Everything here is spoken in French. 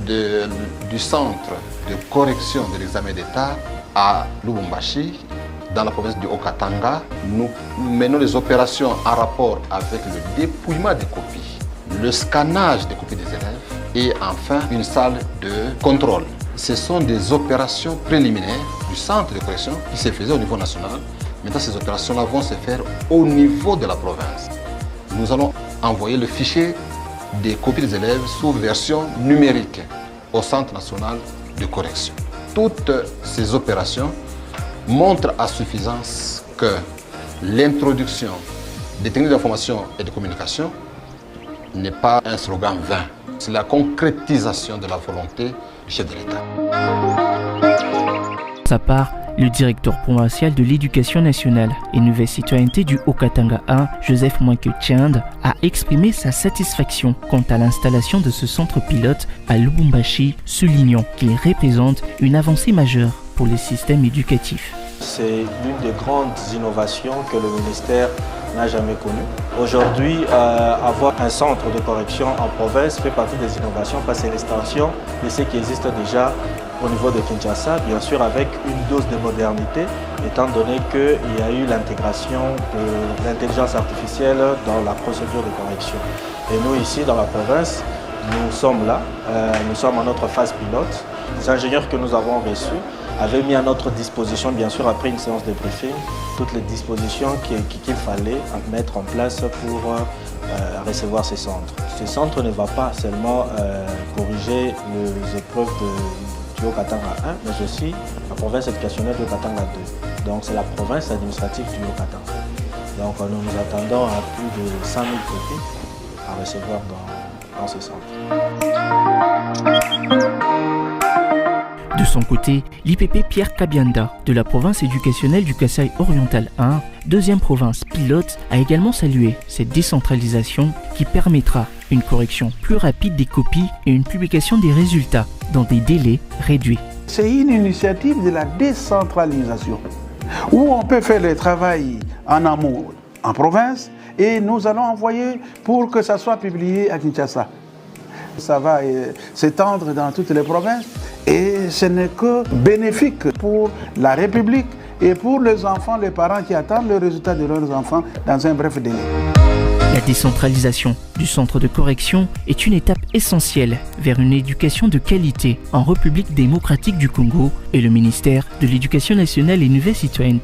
du centre de correction de l'examen d'État à Lubumbashi, dans la province du Haut-Katanga. Nous menons les opérations en rapport avec le dépouillement des copies, le scannage des copies des élèves et enfin une salle de contrôle. Ce sont des opérations préliminaires du centre de correction qui se faisaient au niveau national. Maintenant, ces opérations-là vont se faire au niveau de la province. Nous allons envoyer le fichier des copies des élèves sous version numérique au Centre national de correction. Toutes ces opérations montrent à suffisance que l'introduction des techniques d'information et de communication n'est pas un slogan vain. C'est la concrétisation de la volonté du chef de l'État. Pour sa part, le directeur provincial de l'éducation nationale et nouvelle citoyenneté du Haut-Katanga 1, Joseph Mwanke Tchand, a exprimé sa satisfaction quant à l'installation de ce centre pilote à Lubumbashi, soulignant qu'il représente une avancée majeure pour les systèmes éducatifs. C'est l'une des grandes innovations que le ministère n'a jamais connue. Aujourd'hui, avoir un centre de correction en province fait partie des innovations parce que c'est l'extension de ce qui existe déjà au niveau de Kinshasa, bien sûr avec une dose de modernité, étant donné qu'il y a eu l'intégration de l'intelligence artificielle dans la procédure de correction. Et nous ici dans la province, nous sommes là, nous sommes en notre phase pilote. Les ingénieurs que nous avons reçus avaient mis à notre disposition, bien sûr après une séance de briefing, toutes les dispositions qu'il fallait mettre en place pour recevoir ces centres. Ce centre ne va pas seulement corriger les épreuves du Haut-Katanga 1, mais aussi la province éducationnelle du Haut-Katanga 2. Donc c'est la province administrative du Haut-Katanga. Donc nous nous attendons à plus de 100 000 copies à recevoir dans ce centre. De son côté, l'IPP Pierre Kabianda de la province éducationnelle du Kasaï oriental 1, deuxième province pilote, a également salué cette décentralisation qui permettra une correction plus rapide des copies et une publication des résultats dans des délais réduits. C'est une initiative de la décentralisation où on peut faire le travail en amont en province et nous allons envoyer pour que ça soit publié à Kinshasa. Ça va s'étendre dans toutes les provinces et ce n'est que bénéfique pour la République et pour les enfants, les parents qui attendent le résultat de leurs enfants dans un bref délai. La décentralisation du centre de correction est une étape essentielle vers une éducation de qualité en République démocratique du Congo et le ministère de l'Éducation nationale et nouvelle citoyenneté